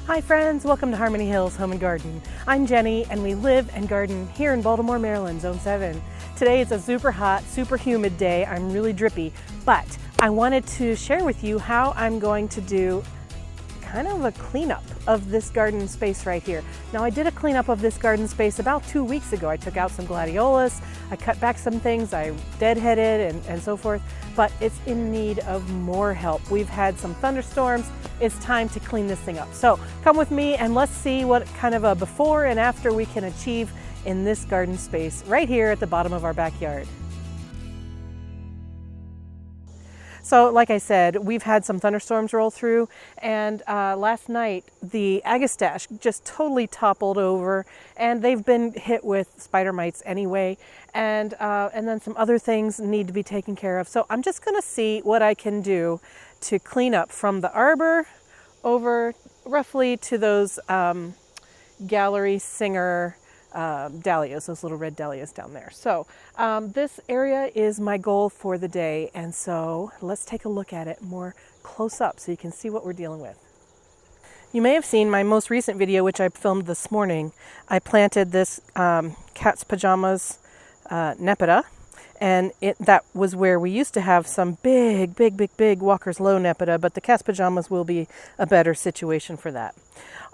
Hi friends, welcome to Harmony Hills Home and Garden. I'm Jenny and we live and garden here in Baltimore, Maryland, Zone 7. Today is a super hot, super humid day. I'm really drippy, but I wanted to share with you how I'm going to do kind of a cleanup of this garden space right here. Now I did a cleanup of this garden space about 2 weeks ago. I took out some gladiolus, I cut back some things, I deadheaded and so forth, but it's in need of more help. We've had some thunderstorms. It's time to clean this thing up. So come with me and let's see what kind of a before and after we can achieve in this garden space right here at the bottom of our backyard. So like I said, we've had some thunderstorms roll through, and last night the agastache just totally toppled over, and they've been hit with spider mites anyway, and then some other things need to be taken care of. So I'm just gonna see what I can do to clean up from the arbor over roughly to those gallery singer dahlias, those little red dahlias down there. So this area is my goal for the day, and so let's take a look at it more close up so you can see what we're dealing with. You may have seen my most recent video, which I filmed this morning. I planted this cat's pajamas nepeta, and that was where we used to have some big Walker's Low nepeta, but the cat's pajamas will be a better situation for that.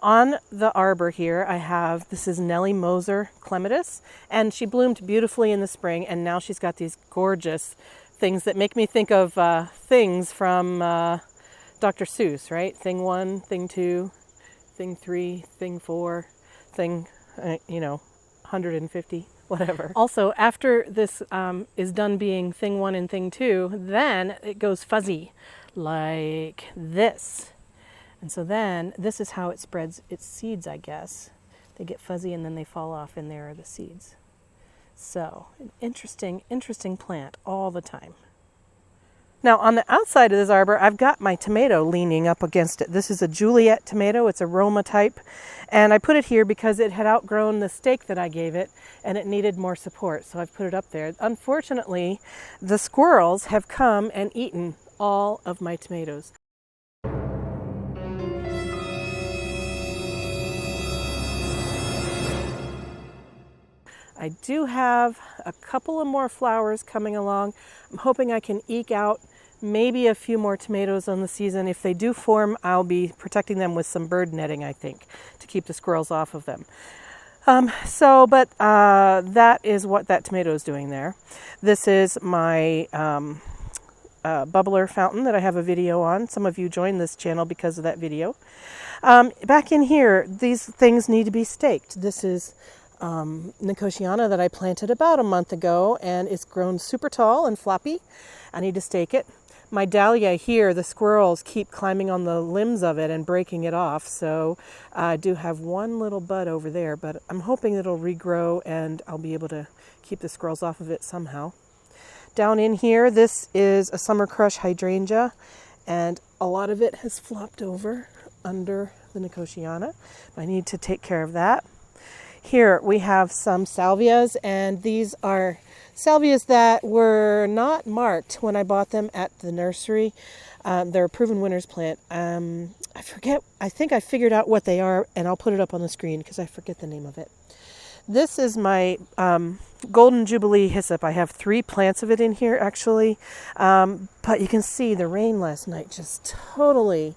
On the arbor here, I have, this is Nellie Moser clematis, and she bloomed beautifully in the spring, and now she's got these gorgeous things that make me think of things from Dr. Seuss, right? Thing 1, thing 2, thing 3, thing 4, thing, 150, whatever. Also, after this is done being thing 1 and thing 2, then it goes fuzzy, like this. And so then this is how it spreads its seeds, I guess. They get fuzzy and then they fall off, and there are the seeds. So an interesting plant all the time. Now on the outside of this arbor, I've got my tomato leaning up against it. This is a Juliet tomato. It's a Roma type. And I put it here because it had outgrown the stake that I gave it and it needed more support. So I've put it up there. Unfortunately, the squirrels have come and eaten all of my tomatoes. I do have a couple of more flowers coming along. I'm hoping I can eke out maybe a few more tomatoes on the season. If they do form, I'll be protecting them with some bird netting, I think, to keep the squirrels off of them. That is what that tomato is doing there. This is my bubbler fountain that I have a video on. Some of you joined this channel because of that video. Back in here, these things need to be staked. This is Nicotiana that I planted about a month ago, and it's grown super tall and floppy. I need to stake it. My dahlia here, the squirrels keep climbing on the limbs of it and breaking it off, so I do have one little bud over there, but I'm hoping it'll regrow and I'll be able to keep the squirrels off of it somehow. Down in here, this is a summer crush hydrangea, and a lot of it has flopped over under the Nicotiana. I need to take care of that. Here we have some salvias, and these are salvias that were not marked when I bought them at the nursery. They're a proven winners plant. I forget, I think I figured out what they are, and I'll put it up on the screen because I forget the name of it. This is my Golden Jubilee hyssop. I have 3 plants of it in here actually, but you can see the rain last night just totally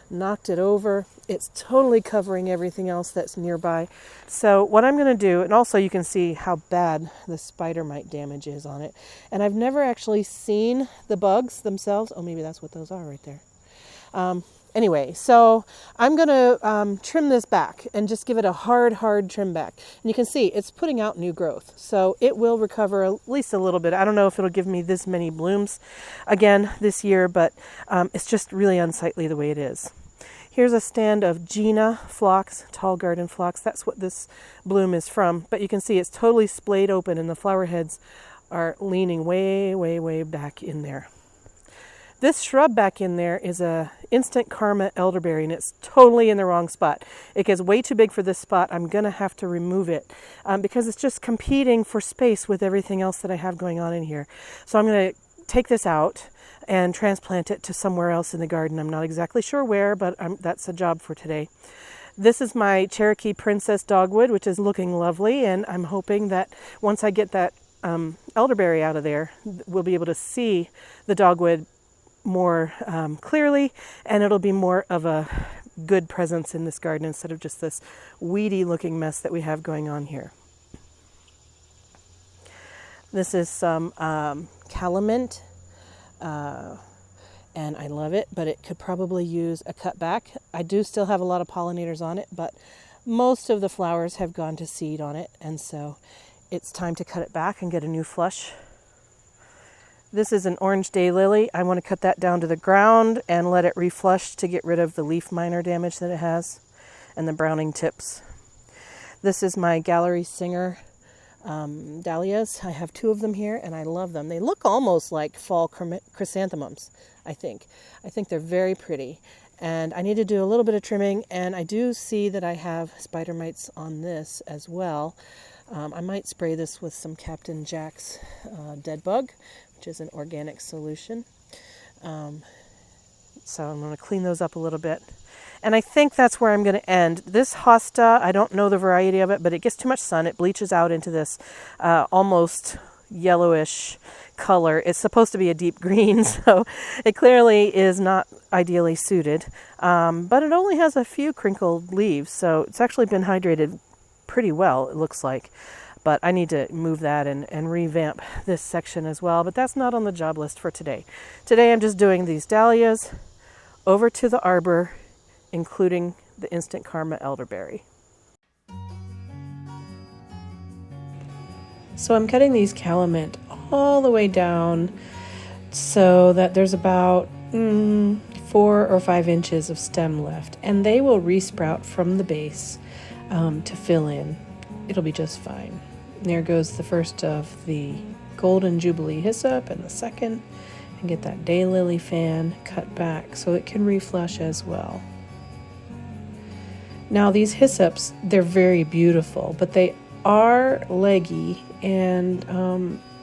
knocked it over. It's totally covering everything else that's nearby. So what I'm going to do, and also you can see how bad the spider mite damage is on it. And I've never actually seen the bugs themselves. Oh, maybe that's what those are right there. Anyway, so I'm going to trim this back and just give it a hard trim back. And you can see it's putting out new growth. So it will recover at least a little bit. I don't know if it'll give me this many blooms again this year, but it's just really unsightly the way it is. Here's a stand of Gina phlox, tall garden phlox. That's what this bloom is from. But you can see it's totally splayed open and the flower heads are leaning way back in there. This shrub back in there is a instant karma elderberry, and it's totally in the wrong spot. It gets way too big for this spot. I'm going to have to remove it because it's just competing for space with everything else that I have going on in here. So I'm going to take this out and transplant it to somewhere else in the garden. I'm not exactly sure where, but that's a job for today. This is my Cherokee Princess Dogwood, which is looking lovely, and I'm hoping that once I get that elderberry out of there, we'll be able to see the dogwood more clearly, and it'll be more of a good presence in this garden instead of just this weedy looking mess that we have going on here. This is some calamint, and I love it, but it could probably use a cut back. I do still have a lot of pollinators on it, but most of the flowers have gone to seed on it, and so it's time to cut it back and get a new flush. This is an orange daylily. I want to cut that down to the ground and let it reflush to get rid of the leaf miner damage that it has and the browning tips. This is my gallery singer dahlias. I have 2 of them here and I love them. They look almost like fall chrysanthemums, I think. I think they're very pretty. And I need to do a little bit of trimming, and I do see that I have spider mites on this as well. I might spray this with some Captain Jack's dead bug, which is an organic solution. So I'm going to clean those up a little bit. And I think that's where I'm going to end. This hosta, I don't know the variety of it, but it gets too much sun. It bleaches out into this almost yellowish color. It's supposed to be a deep green, so it clearly is not ideally suited. But it only has a few crinkled leaves, so it's actually been hydrated pretty well, it looks like. But I need to move that and revamp this section as well. But that's not on the job list for today. Today I'm just doing these dahlias over to the arbor, including the Instant Karma elderberry. So I'm cutting these calamint all the way down so that there's about 4 or 5 inches of stem left. And they will resprout from the base to fill in. It'll be just fine. There goes the first of the golden jubilee hyssop and the second, and get that daylily fan cut back so it can reflush as well. Now these hyssops, they're very beautiful, but they are leggy, and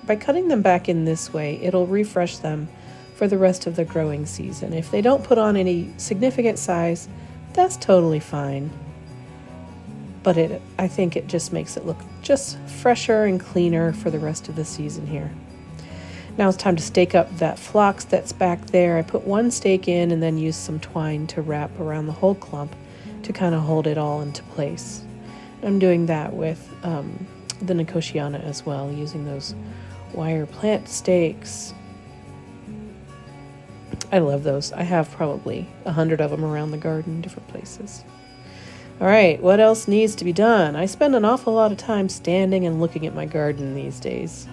by cutting them back in this way, it'll refresh them for the rest of the growing season. If they don't put on any significant size, that's totally fine. But I think it just makes it look just fresher and cleaner for the rest of the season here. Now it's time to stake up that phlox that's back there. I put 1 stake in and then use some twine to wrap around the whole clump to kind of hold it all into place. I'm doing that with the Nicotiana as well, using those wire plant stakes. I love those. I have probably 100 of them around the garden, different places. All right, what else needs to be done? I spend an awful lot of time standing and looking at my garden these days.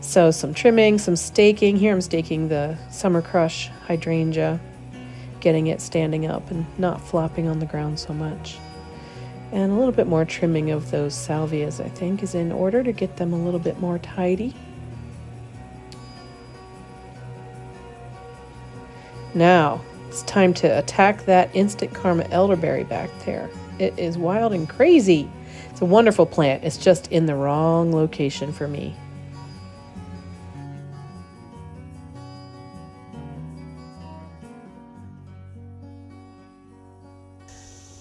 So some trimming, some staking. Here I'm staking the Summer Crush hydrangea, getting it standing up and not flopping on the ground so much. And a little bit more trimming of those salvias, I think, is in order to get them a little bit more tidy. Now, it's time to attack that Instant Karma elderberry back there. It is wild and crazy. It's a wonderful plant. It's just in the wrong location for me.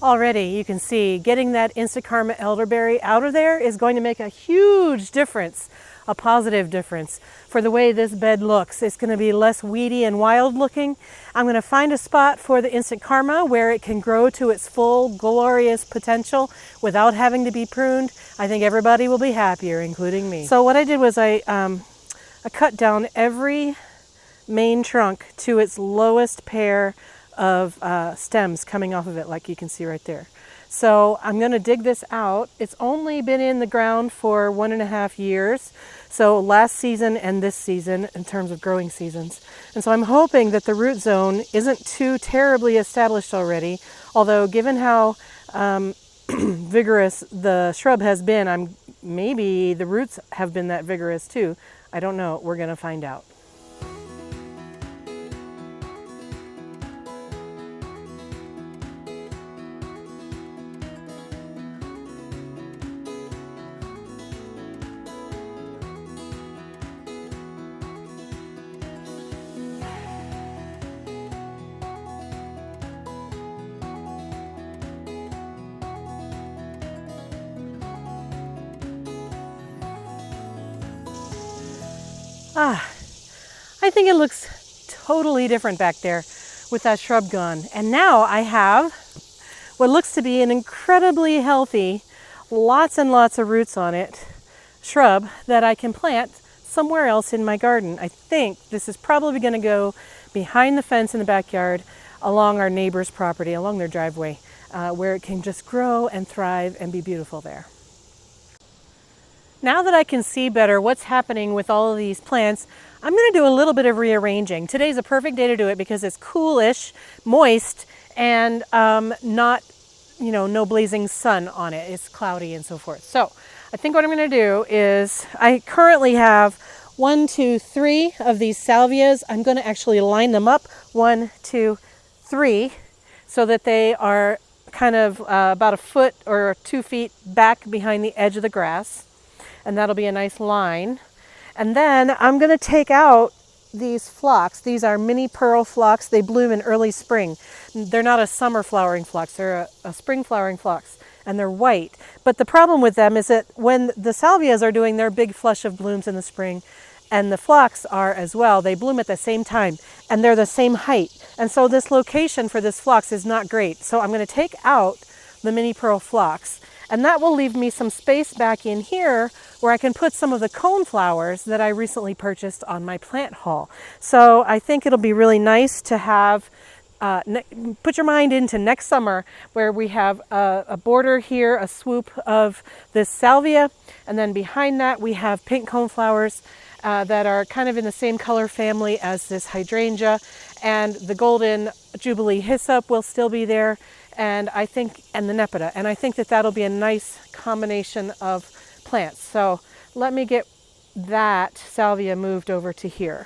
Already you can see getting that Instant Karma elderberry out of there is going to make a huge difference, a positive difference for the way this bed looks. It's going to be less weedy and wild looking. I'm going to find a spot for the Instant Karma where it can grow to its full glorious potential without having to be pruned. I think everybody will be happier, including me. So what I did was I cut down every main trunk to its lowest pair of stems coming off of it, like you can see right there. So I'm going to dig this out. It's only been in the ground for 1.5 years. So last season and this season in terms of growing seasons. And so I'm hoping that the root zone isn't too terribly established already. Although given how vigorous the shrub has been, maybe the roots have been that vigorous too. I don't know. We're going to find out. I think it looks totally different back there with that shrub gone. And now I have what looks to be an incredibly healthy, lots and lots of roots on it, shrub that I can plant somewhere else in my garden. I think this is probably going to go behind the fence in the backyard along our neighbor's property, along their driveway, where it can just grow and thrive and be beautiful there. Now that I can see better what's happening with all of these plants, I'm going to do a little bit of rearranging. Today's a perfect day to do it because it's coolish, moist, and not, no blazing sun on it. It's cloudy and so forth. So I think what I'm going to do is, I currently have 1, 2, 3 of these salvias. I'm going to actually line them up, 1, 2, 3, so that they are kind of about a foot or 2 feet back behind the edge of the grass. And that'll be a nice line. And then I'm going to take out these phlox. These are mini pearl phlox. They bloom in early spring. They're not a summer flowering phlox. They're a spring flowering phlox, and they're white. But the problem with them is that when the salvias are doing their big flush of blooms in the spring, and the phlox are as well, they bloom at the same time, and they're the same height. And so this location for this phlox is not great. So I'm going to take out the mini pearl phlox, and that will leave me some space back in here where I can put some of the coneflowers that I recently purchased on my plant haul. So I think it'll be really nice to have, put your mind into next summer where we have a border here, a swoop of this salvia, and then behind that we have pink coneflowers that are kind of in the same color family as this hydrangea, and the golden jubilee hyssop will still be there, and I think, and the nepeta, and I think that that'll be a nice combination of plants. So let me get that salvia moved over to here.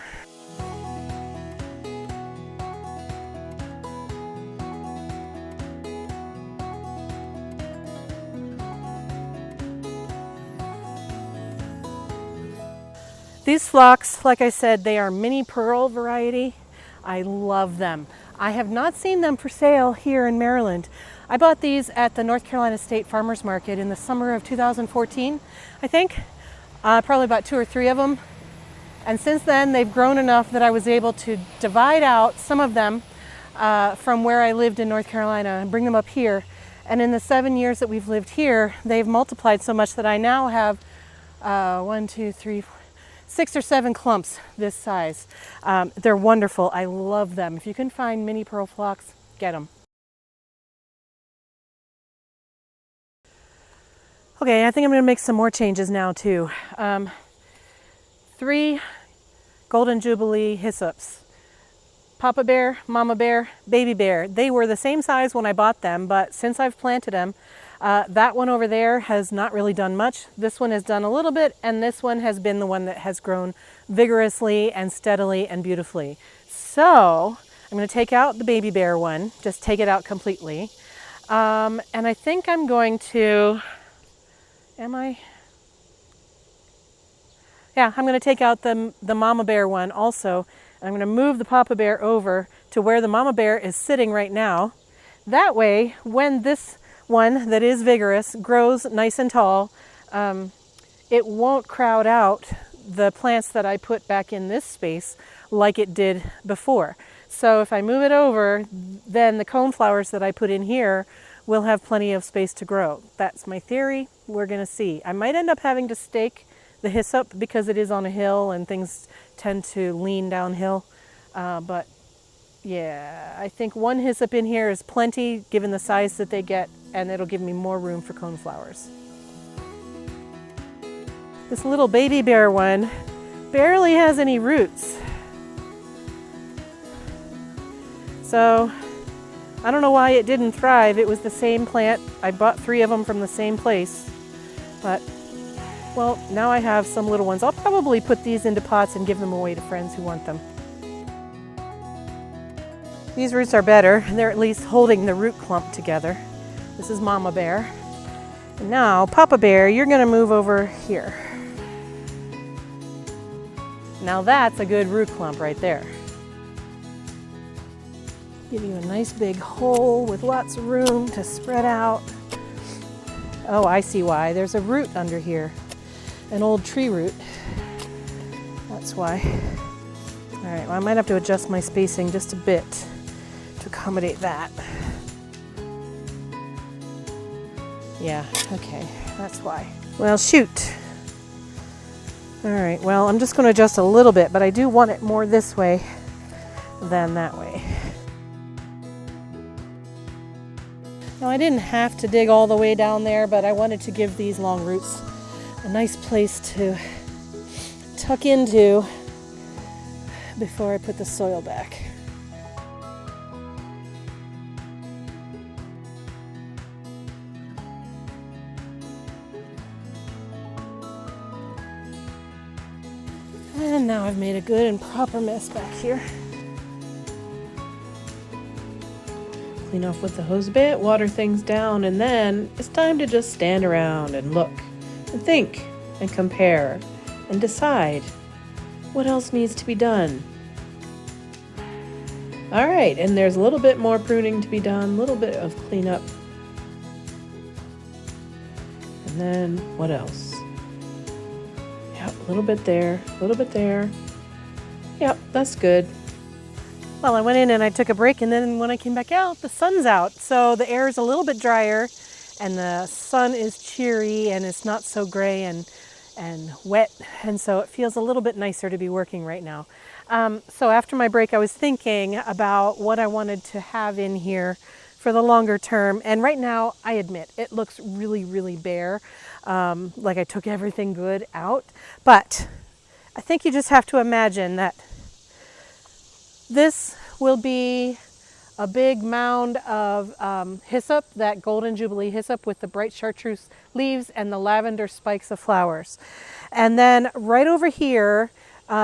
These phlox, like I said, they are mini pearl variety. I love them. I have not seen them for sale here in Maryland. I bought these at the North Carolina State Farmers Market in the summer of 2014, I think. Probably about 2 or 3 of them. And since then, they've grown enough that I was able to divide out some of them from where I lived in North Carolina and bring them up here. And in the 7 years that we've lived here, they've multiplied so much that I now have 1, 2, 3, 4, 6 or 7 clumps this size. They're wonderful. I love them. If you can find mini pearl phlox, get them. Okay, I think I'm going to make some more changes now too. 3 golden jubilee hyssops. Papa bear, mama bear, baby bear. They were the same size when I bought them, but since I've planted them, that one over there has not really done much. This one has done a little bit, and this one has been the one that has grown vigorously and steadily and beautifully. So I'm going to take out the baby bear one, just take it out completely. And I think I'm going to, Yeah, I'm going to take out the mama bear one also. I'm going to move the papa bear over to where the mama bear is sitting right now. That way, when this one that is vigorous grows nice and tall, it won't crowd out the plants that I put back in this space like it did before. So if I move it over, then the coneflowers that I put in here will have plenty of space to grow. That's my theory. We're going to see. I might end up having to stake the hyssop because it is on a hill and things tend to lean downhill. But yeah, I think 1 hyssop in here is plenty given the size that they get, and it'll give me more room for coneflowers. This little baby bear one barely has any roots. So I don't know why it didn't thrive. It was the same plant. I bought 3 of them from the same place. But, well, now I have some little ones. I'll probably put these into pots and give them away to friends who want them. These roots are better. They're at least holding the root clump together. This is mama bear. And now, papa bear, you're going to move over here. Now that's a good root clump right there. Give you a nice big hole with lots of room to spread out. Oh, I see why. There's a root under here, an old tree root. That's why. All right, well, I might have to adjust my spacing just a bit to accommodate that. Yeah, okay, that's why. Well, shoot. All right, well, I'm just going to adjust a little bit, but I do want it more this way than that way. Now, I didn't have to dig all the way down there, but I wanted to give these long roots a nice place to tuck into before I put the soil back. And now I've made a good and proper mess back here. Clean off with the hose bit, water things down, and then it's time to just stand around and look and think and compare and decide what else needs to be done. All right, and there's a little bit more pruning to be done, a little bit of cleanup. And then what else? Yep, a little bit there, a little bit there. Yep, that's good. Well, I went in and I took a break, and then when I came back out, the sun's out. So the air is a little bit drier, and the sun is cheery, and it's not so gray and wet. And so it feels a little bit nicer to be working right now. So after my break, I was thinking about what I wanted to have in here for the longer term. And right now, I admit, it looks really, really bare. Like I took everything good out. But I think you just have to imagine that this will be a big mound of hyssop, that golden jubilee hyssop with the bright chartreuse leaves and the lavender spikes of flowers. And then right over here,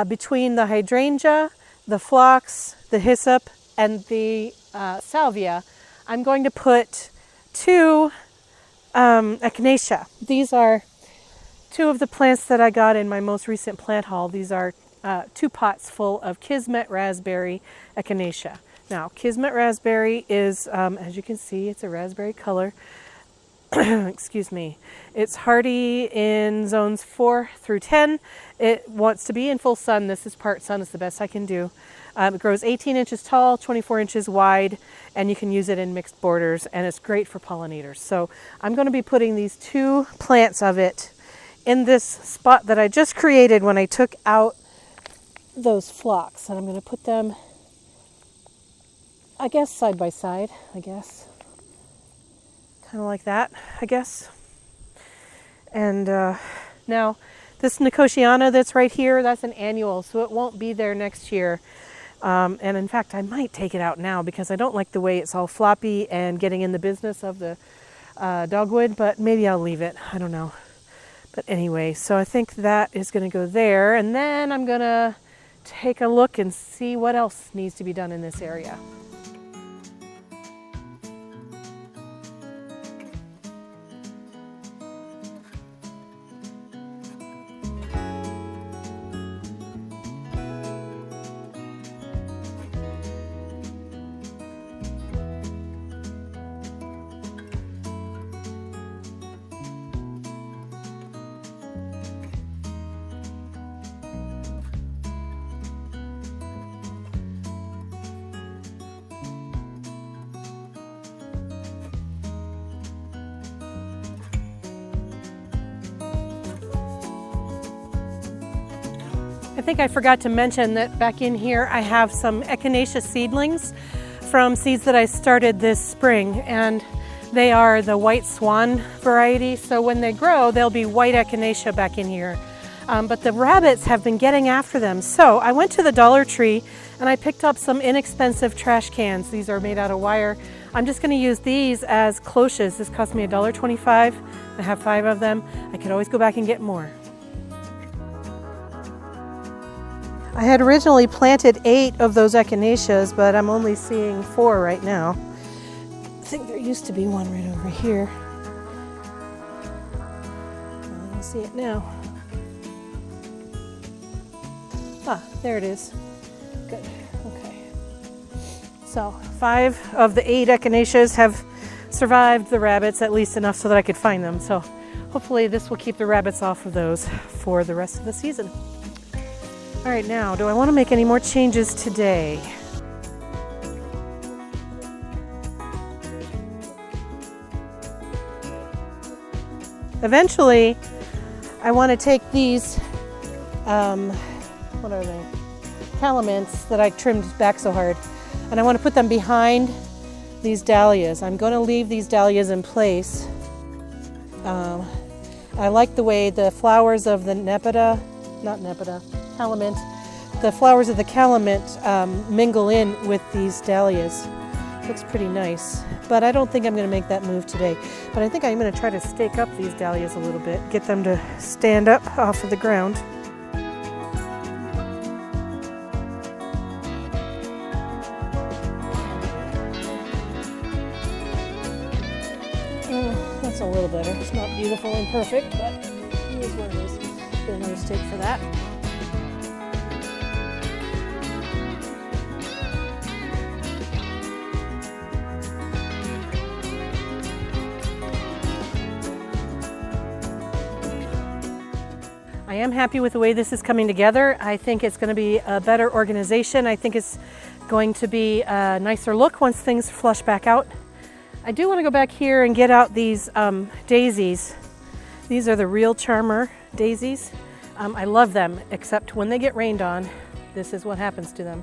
between the hydrangea, the phlox, the hyssop, and the salvia, I'm going to put 2 echinacea. These are 2 of the plants that I got in my most recent plant haul. These are 2 pots full of Kismet raspberry echinacea. Now, Kismet raspberry is, as you can see, it's a raspberry color. Excuse me. It's hardy in zones 4 through 10. It wants to be in full sun. This is part sun. It's the best I can do. It grows 18 inches tall, 24 inches wide, and you can use it in mixed borders, and it's great for pollinators. So I'm going to be putting these 2 plants of it in this spot that I just created when I took out those phlox, and I'm going to put them, I guess, side by side, I guess. Kind of like that, I guess. And now, this Nicotiana that's right here, that's an annual, so it won't be there next year. And in fact, I might take it out now because I don't like the way it's all floppy and getting in the business of the dogwood, but maybe I'll leave it. I don't know. But anyway, so I think that is going to go there, and then I'm going to take a look and see what else needs to be done in this area. I think I forgot to mention that back in here I have some echinacea seedlings from seeds that I started this spring, and they are the white swan variety, so when they grow they'll be white echinacea back in here. But the rabbits have been getting after them, so I went to the Dollar Tree and I picked up some inexpensive trash cans. These are made out of wire. I'm just going to use these as cloches. This cost me $1.25. I have 5 of them. I could always go back and get more. I had originally planted 8 of those echinaceas, but I'm only seeing 4 right now. I think there used to be one right over here. I don't see it now. Ah, there it is. Good, okay. So 5 of the 8 echinaceas have survived the rabbits, at least enough so that I could find them. So hopefully this will keep the rabbits off of those for the rest of the season. All right, now, do I want to make any more changes today? Eventually, I want to take these, what are they? Calaments that I trimmed back so hard, and I want to put them behind these dahlias. I'm going to leave these dahlias in place. I like the way the flowers of the calamint, the flowers of the calamint mingle in with these dahlias. Looks pretty nice, but I don't think I'm going to make that move today. But I think I'm going to try to stake up these dahlias a little bit, get them to stand up off of the ground. That's a little better. It's not beautiful and perfect, but it is what it is. Get another stake for that. I am happy with the way this is coming together. I think it's going to be a better organization. I think it's going to be a nicer look once things flush back out. I do want to go back here and get out these daisies. These are the Real Charmer daisies. I love them, except when they get rained on, this is what happens to them.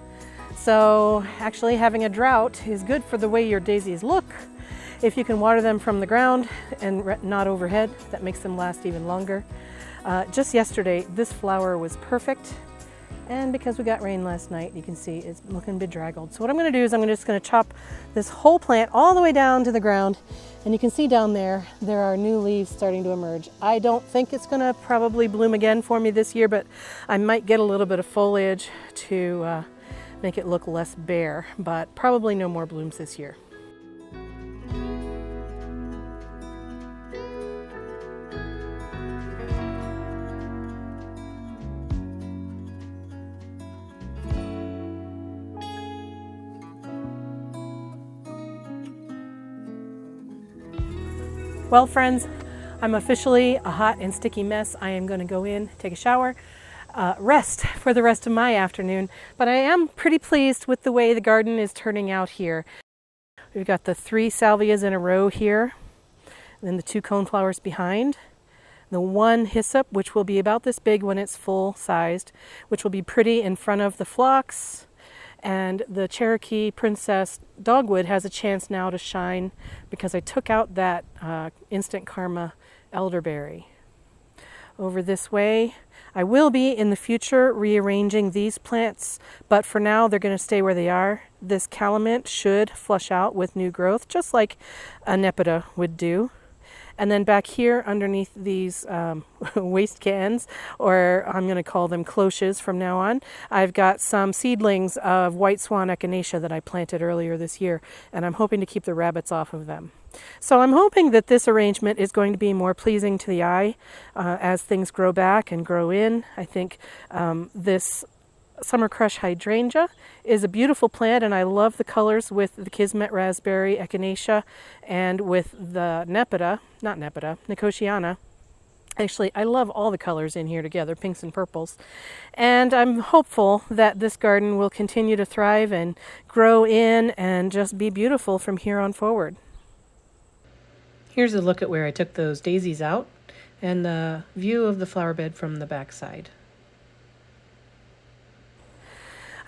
So actually having a drought is good for the way your daisies look. If you can water them from the ground and not overhead, that makes them last even longer. Just yesterday, this flower was perfect. And because we got rain last night, you can see it's looking bedraggled. So what I'm going to do is I'm just going to chop this whole plant all the way down to the ground. And you can see down there, there are new leaves starting to emerge. I don't think it's going to probably bloom again for me this year, but I might get a little bit of foliage to make it look less bare, but probably no more blooms this year. Well, friends, I'm officially a hot and sticky mess. I am going to go in, take a shower, rest for the rest of my afternoon. But I am pretty pleased with the way the garden is turning out here. We've got the 3 salvias in a row here, and then the 2 coneflowers behind, the 1 hyssop, which will be about this big when it's full-sized, which will be pretty in front of the phlox. And the Cherokee Princess dogwood has a chance now to shine because I took out that Instant Karma elderberry. Over this way, I will be in the future rearranging these plants, but for now they're going to stay where they are. This calamint should flush out with new growth, just like a nepeta would do. And then back here underneath these waste cans, or I'm going to call them cloches from now on, I've got some seedlings of white swan echinacea that I planted earlier this year, and I'm hoping to keep the rabbits off of them. So I'm hoping that this arrangement is going to be more pleasing to the eye as things grow back and grow in. I think this Summer Crush hydrangea is a beautiful plant, and I love the colors with the Kismet raspberry echinacea and with the nicotiana. Actually, I love all the colors in here together, pinks and purples. And I'm hopeful that this garden will continue to thrive and grow in and just be beautiful from here on forward. Here's a look at where I took those daisies out and the view of the flower bed from the back side.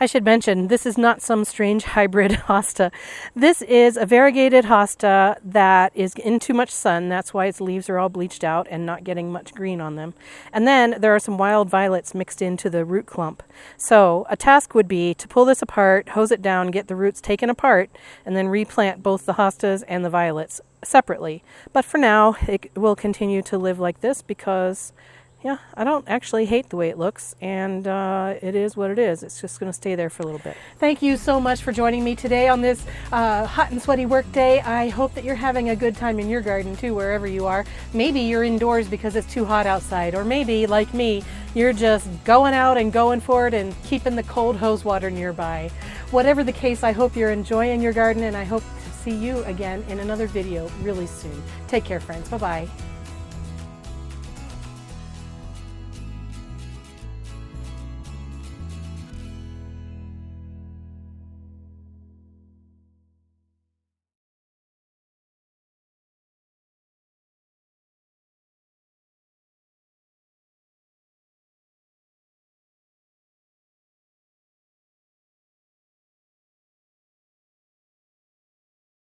I should mention, this is not some strange hybrid hosta. This is a variegated hosta that is in too much sun. That's why its leaves are all bleached out and not getting much green on them. And then there are some wild violets mixed into the root clump. So a task would be to pull this apart, hose it down, get the roots taken apart, and then replant both the hostas and the violets separately. But for now, it will continue to live like this because yeah, I don't actually hate the way it looks, and it is what it is. It's just going to stay there for a little bit. Thank you so much for joining me today on this hot and sweaty work day. I hope that you're having a good time in your garden too, wherever you are. Maybe you're indoors because it's too hot outside, or maybe, like me, you're just going out and going for it and keeping the cold hose water nearby. Whatever the case, I hope you're enjoying your garden, and I hope to see you again in another video really soon. Take care, friends. Bye-bye.